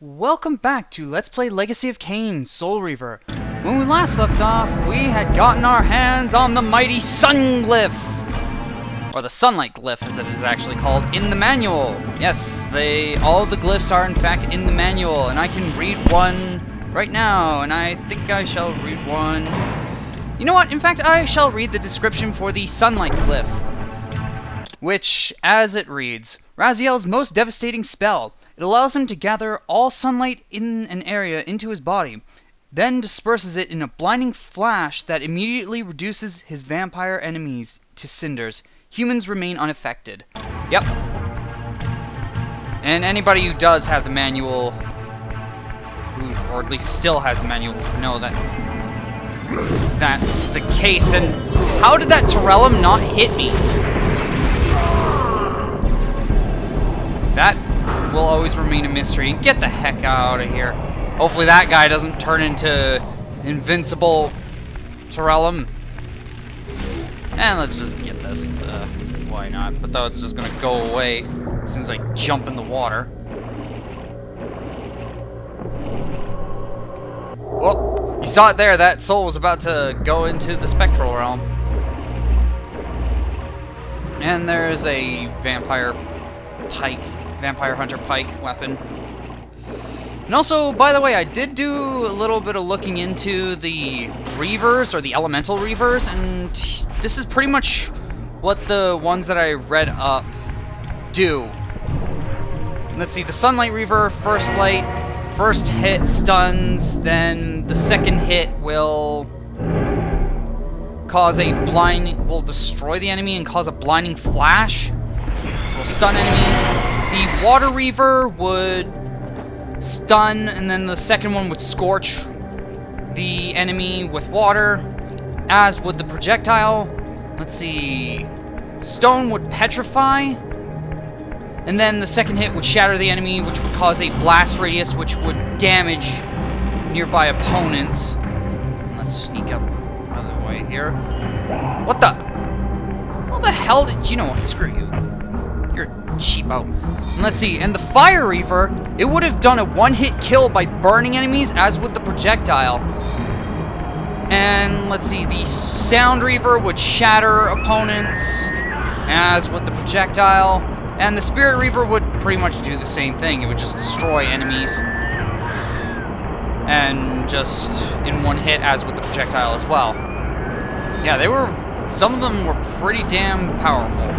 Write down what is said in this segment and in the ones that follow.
Welcome back to Let's Play Legacy of Kain, Soul Reaver. When we last left off, we had gotten our hands on the mighty Sun Glyph! Or the Sunlight Glyph, as it is actually called, in the manual. Yes, all of the glyphs are in fact in the manual, and I can read one right now, and I think I shall read one. You know what? In fact, I shall read the description for the Sunlight Glyph, which, as it reads, Raziel's most devastating spell. It allows him to gather all sunlight in an area into his body, then disperses it in a blinding flash that immediately reduces his vampire enemies to cinders. Humans remain unaffected. Yep. And anybody who does have the manual, or at least still has the manual, know that's the case. And how did that Terrellum not hit me? That will always remain a mystery. And get the heck out of here. Hopefully that guy doesn't turn into invincible Terrellum. And let's just get this. Why not? But though it's just gonna go away as soon as I jump in the water. Well, you saw it there. That soul was about to go into the spectral realm. And there's a vampire hunter pike weapon. And also, by the way, I did do a little bit of looking into the Reavers, or the Elemental Reavers, and this is pretty much what the ones that I read up do. Let's see, the Sunlight Reaver, first hit stuns, then the second hit will destroy the enemy and cause a blinding flash, which will stun enemies. The Water Reaver would stun, and then the second one would scorch the enemy with water, as would the projectile. Let's see. Stone would petrify, and then the second hit would shatter the enemy, which would cause a blast radius, which would damage nearby opponents. And let's sneak up another way here. What the? How the hell did you know what? Screw you. You're a cheapo. And let's see, and the Fire Reaver, it would have done a one-hit kill by burning enemies, as would the projectile. And let's see, the Sound Reaver would shatter opponents, as would the projectile. And the Spirit Reaver would pretty much do the same thing. It would just destroy enemies. And just in one hit, as with the projectile as well. Yeah, some of them were pretty damn powerful.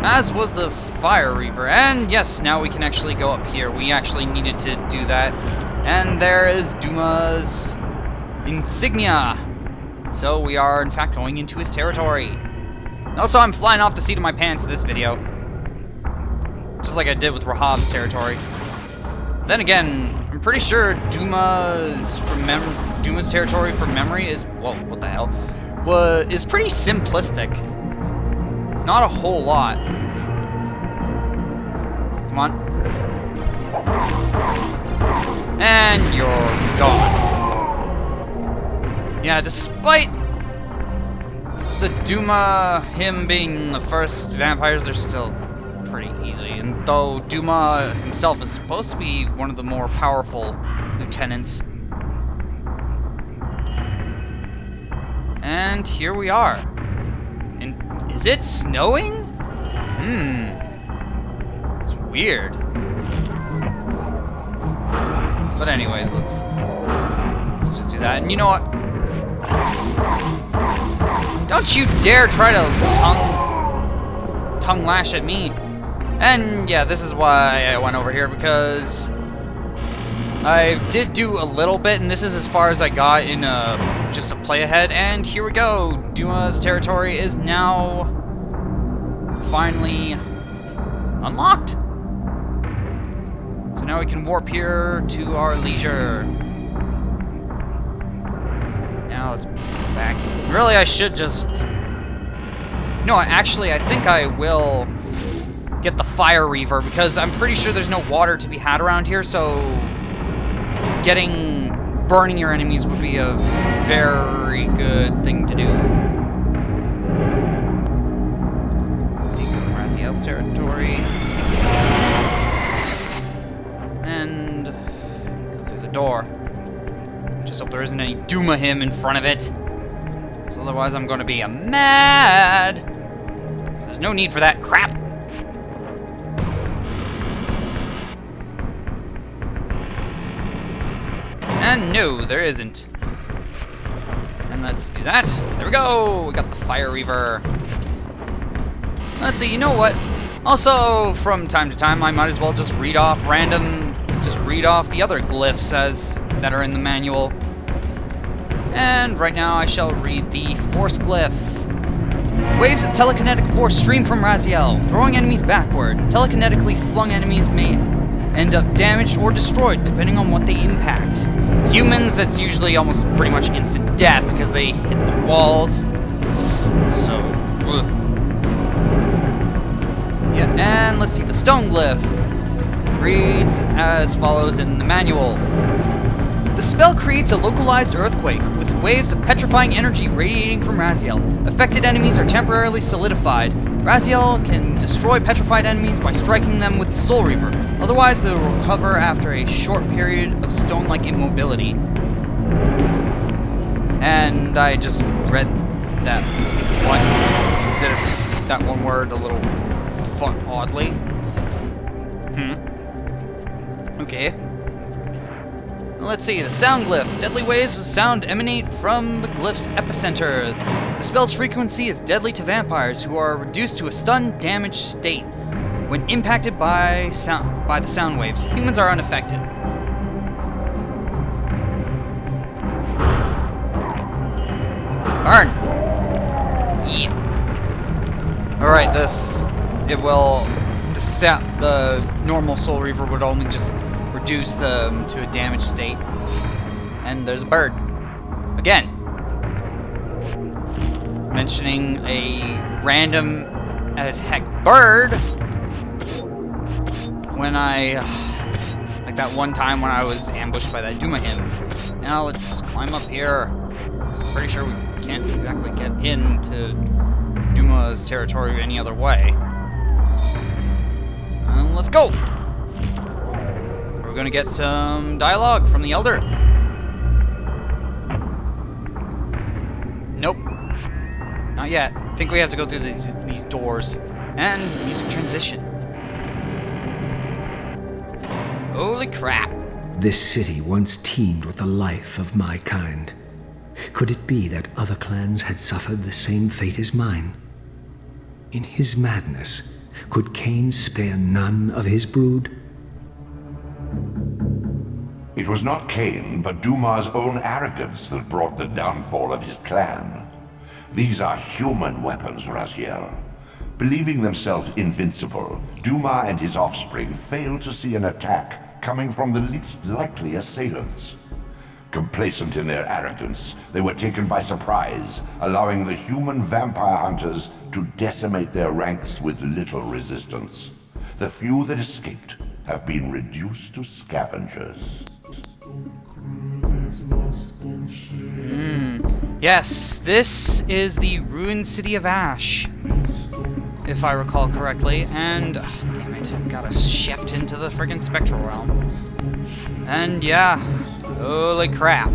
As was the Fire Reaver. And yes, now we can actually go up here. We actually needed to do that. And there is Dumah's insignia. So we are, in fact, going into his territory. Also, I'm flying off the seat of my pants this video. Just like I did with Rahab's territory. Then again, I'm pretty sure Dumah's territory from memory is... Whoa, what the hell? Is pretty simplistic. Not a whole lot. Come on. And you're gone. Yeah, despite the Dumah, him being the first vampires, they're still pretty easy. And though Dumah himself is supposed to be one of the more powerful lieutenants. And here we are. And is it snowing? It's weird. But anyways, let's just do that. And you know what? Don't you dare try to tongue lash at me. And yeah, this is why I went over here, because I did do a little bit, and this is as far as I got in just a play ahead. And here we go. Dumah's territory is now finally unlocked. So now we can warp here to our leisure. Now let's get back. Really, I should just... No, actually, I think I will get the Fire Reaver, because I'm pretty sure there's no water to be had around here, so burning your enemies would be a very good thing to do. Let's see, go to Raziel's territory. that door. Just hope there isn't any Dumah him in front of it. Because otherwise I'm going to be mad. So there's no need for that crap. And no, there isn't. And let's do that. There we go! We got the Fire Reaver. Let's see, you know what? Also, from time to time, I might as well just read off the other glyphs that are in the manual. And right now I shall read the Force glyph. Waves of telekinetic force stream from Raziel, throwing enemies backward. Telekinetically flung enemies may end up damaged or destroyed, depending on what they impact. Humans, it's usually almost pretty much instant death because they hit the walls. So, ugh. Yeah, and let's see, the stone glyph reads as follows in the manual. The spell creates a localized earthquake with waves of petrifying energy radiating from Raziel. Affected enemies are temporarily solidified. Raziel can destroy petrified enemies by striking them with the Soul Reaver. Otherwise, they will recover after a short period of stone-like immobility. And I just read that one word a little oddly. Okay. Let's see, the sound glyph. Deadly waves of sound emanate from the glyph's epicenter. The spell's frequency is deadly to vampires who are reduced to a stunned, damaged state when impacted by the sound waves. Humans are unaffected. Burn! Yeah. Alright, the normal Soul Reaver would only just reduce them to a damaged state. And there's a bird. Again. Mentioning a random as heck bird when like that one time when I was ambushed by that Dumah him. Now let's climb up here. I'm pretty sure we can't exactly get into Dumah's territory any other way. And let's go! We're gonna get some dialogue from the Elder. Nope. Not yet. I think we have to go through these doors. And music transition. Holy crap. This city once teemed with the life of my kind. Could it be that other clans had suffered the same fate as mine? In his madness, could Kain spare none of his brood? It was not Kain, but Dumah's own arrogance that brought the downfall of his clan. These are human weapons, Raziel. Believing themselves invincible, Dumah and his offspring failed to see an attack coming from the least likely assailants. Complacent in their arrogance, they were taken by surprise, allowing the human vampire hunters to decimate their ranks with little resistance. The few that escaped have been reduced to scavengers. Yes, this is the ruined city of Ash, if I recall correctly, and damn it, gotta shift into the friggin' spectral realm. And yeah, holy crap,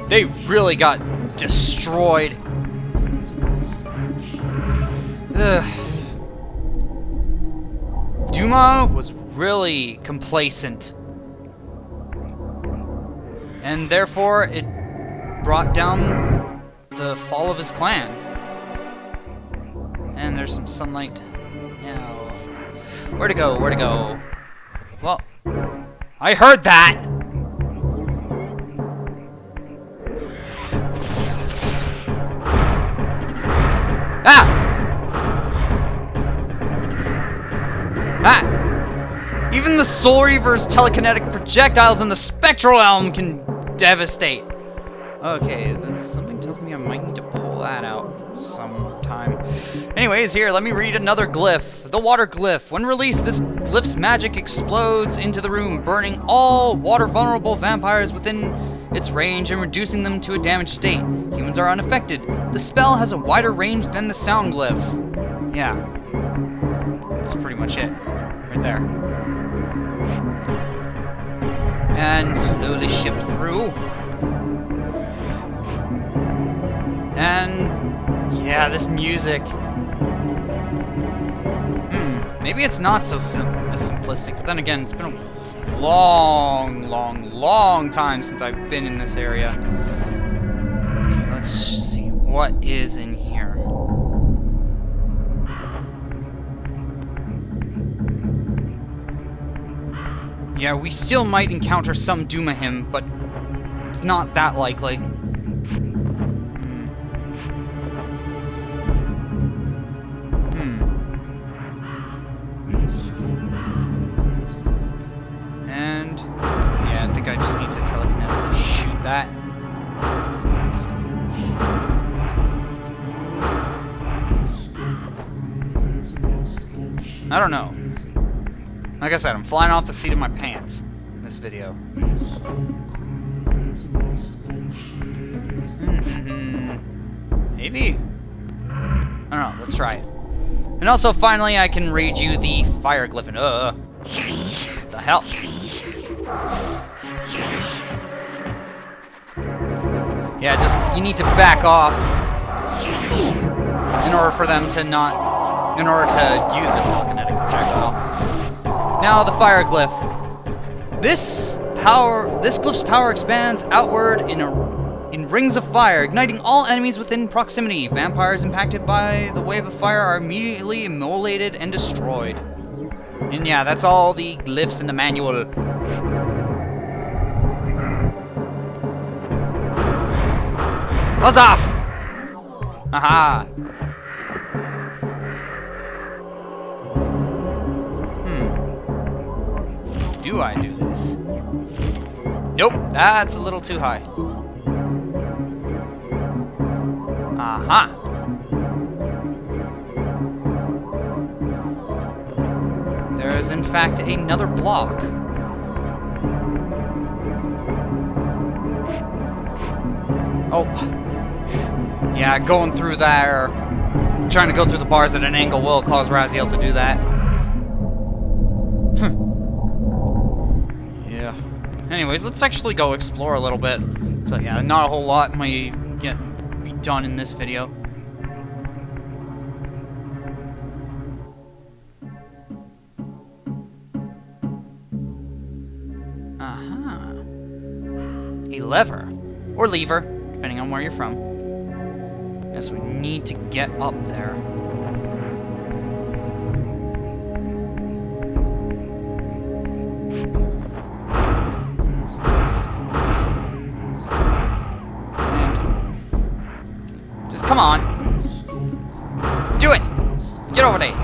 they really got destroyed. Ugh. Dumah was really complacent, and therefore it brought down the fall of his clan. And there's some sunlight now. Where to go? Where to go? Well, I heard that! Ah! Ah! Even the Soul Reaver's telekinetic projectiles in the spectral realm can devastate. Okay, something tells me I might need to pull that out sometime. Anyways, here, let me read another glyph. The water glyph. When released, this glyph's magic explodes into the room, burning all water-vulnerable vampires within its range and reducing them to a damaged state. Humans are unaffected. The spell has a wider range than the sound glyph. Yeah. That's pretty much it. Right there. And slowly shift through. And yeah, this music. Maybe it's not so simplistic, but then again, it's been a long time since I've been in this area. Okay, let's see what is in here. Yeah, we still might encounter some Dumah, but it's not that likely. And yeah, I think I just need to telekinetically shoot that. I don't know. Like I said, I'm flying off the seat of my pants in this video. Maybe? I don't know, let's try it. And also, finally, I can read you the fire glyph. What the hell? Yeah, just, you need to back off in order for them to not, in order to use the telekinetic projectile. Now the fire glyph. This glyph's power expands outward in rings of fire, igniting all enemies within proximity. Vampires impacted by the wave of fire are immediately immolated and destroyed. And yeah, that's all the glyphs in the manual. Buzz off! Haha. Do I do this? Nope, that's a little too high. Aha! There is in fact another block. Oh. Yeah, going through there, trying to go through the bars at an angle will cause Raziel to do that. Yeah. Anyways, let's actually go explore a little bit. So yeah, not a whole lot might be done in this video. A lever. Or lever, depending on where you're from. Yes, we need to get up there. And just come on. Do it! Get over there.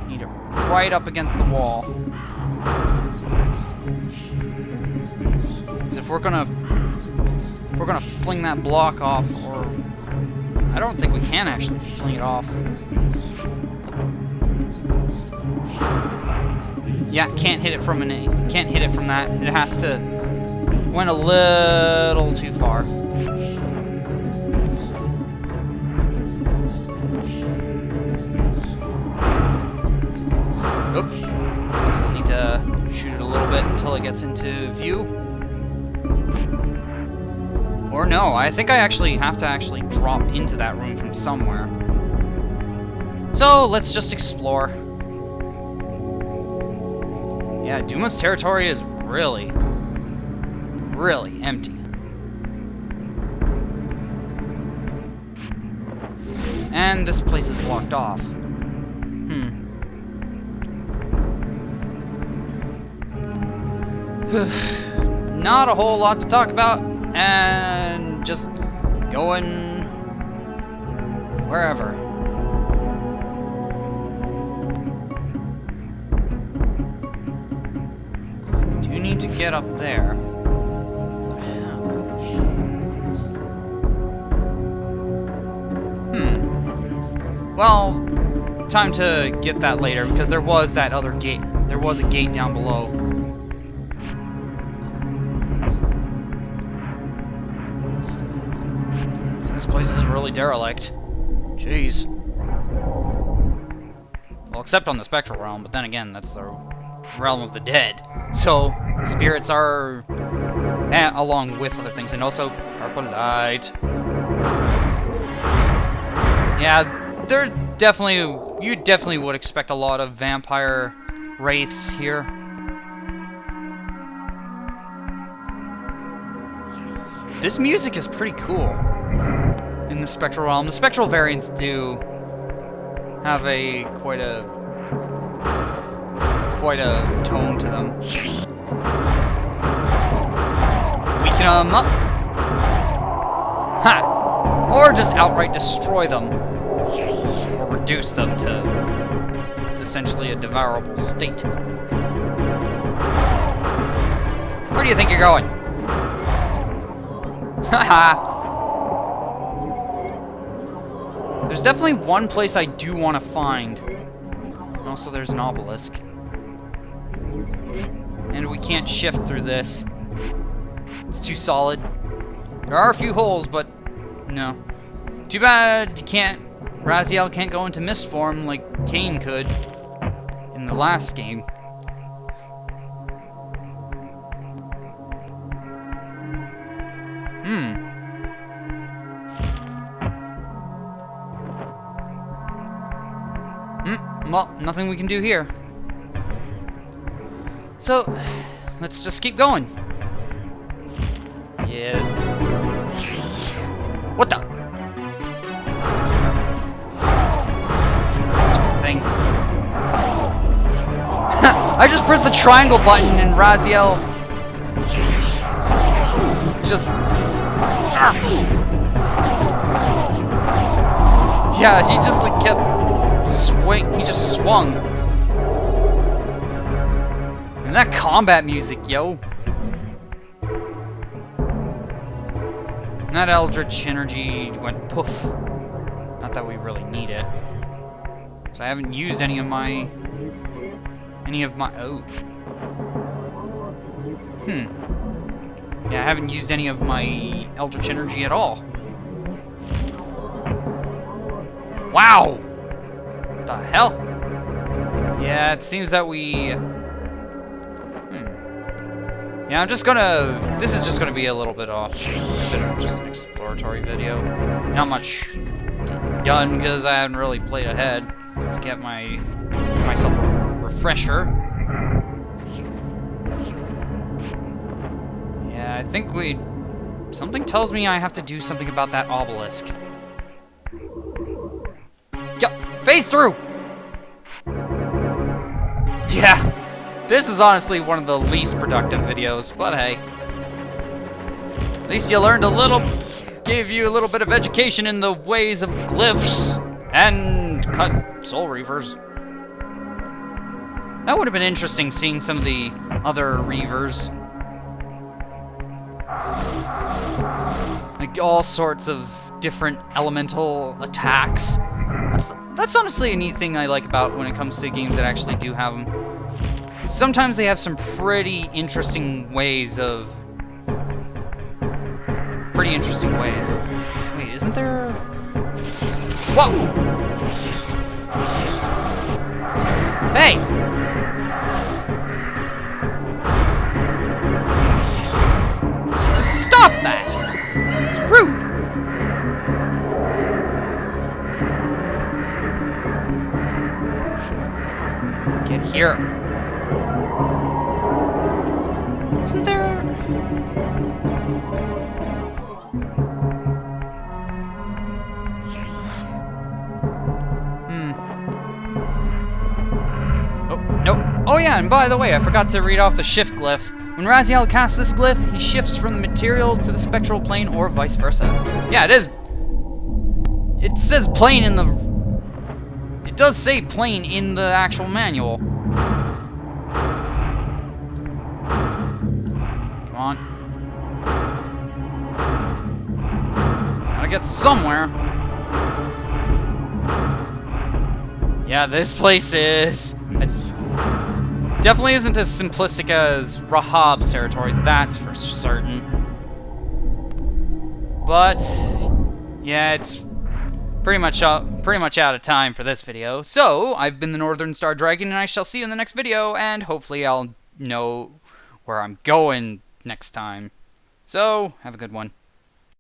Need it right up against the wall. Because if we're gonna fling that block off, or I don't think we can actually fling it off. Yeah, can't hit it from that. It has to went a little too far. Oop. Just need to shoot it a little bit until it gets into view. Or no, I think I actually have to drop into that room from somewhere. So, let's just explore. Yeah, Dumah's territory is really empty. And this place is blocked off. Not a whole lot to talk about. And just going wherever. So we do need to get up there. But how? Well, time to get that later because there was that other gate. There was a gate down below. This place is really derelict. Jeez. Well, except on the Spectral Realm, but then again, that's the realm of the dead. So, spirits are... along with other things, and also purple light. Yeah, they're definitely... You definitely would expect a lot of vampire wraiths here. This music is pretty cool in the spectral realm. The spectral variants do have quite a tone to them. Weaken them up. Ha! Or just outright destroy them. Or reduce them to essentially a devourable state. Where do you think you're going? Haha! There's definitely one place I do want to find. Also, there's an obelisk. And we can't shift through this. It's too solid. There are a few holes, but no. Too bad you can't... Raziel can't go into mist form like Kain could in the last game. Well, nothing we can do here. So, let's just keep going. Yes. What the? Stupid things. I just pressed the triangle button and Raziel just... Yeah, he just like kept he just swung. And that combat music, yo. And that eldritch energy went poof. Not that we really need it. So I haven't used any of my oh. Yeah, I haven't used any of my eldritch energy at all. Wow! What the hell? Yeah, it seems that we... Yeah, I'm just gonna... This is just gonna be a little bit off. A bit of just an exploratory video. Not much done, because I haven't really played ahead. Get myself a refresher. Yeah, I think we... Something tells me I have to do something about that obelisk. Yup! Phase through! Yeah, this is honestly one of the least productive videos, but hey. At least you learned a little, gave you a little bit of education in the ways of glyphs and cut soul reavers. That would have been interesting seeing some of the other reavers. Like all sorts of different elemental attacks. That's honestly a neat thing I like about when it comes to games that actually do have them. Sometimes they have some pretty interesting ways of... Wait, isn't there... Whoa! Hey! Just stop that! It's rude! Get here. Isn't there... Oh, no. Oh yeah, and by the way, I forgot to read off the shift glyph. When Raziel casts this glyph, he shifts from the material to the spectral plane or vice versa. Yeah, it is. It says plane in the... It does say plane in the actual manual. Come on. Gotta get somewhere. Yeah, this place is... Definitely isn't as simplistic as Rahab's territory, that's for certain. But... Yeah, it's pretty much out of time for this video. So, I've been the NorthernStarDragon, and I shall see you in the next video, and hopefully I'll know where I'm going next time. So, have a good one.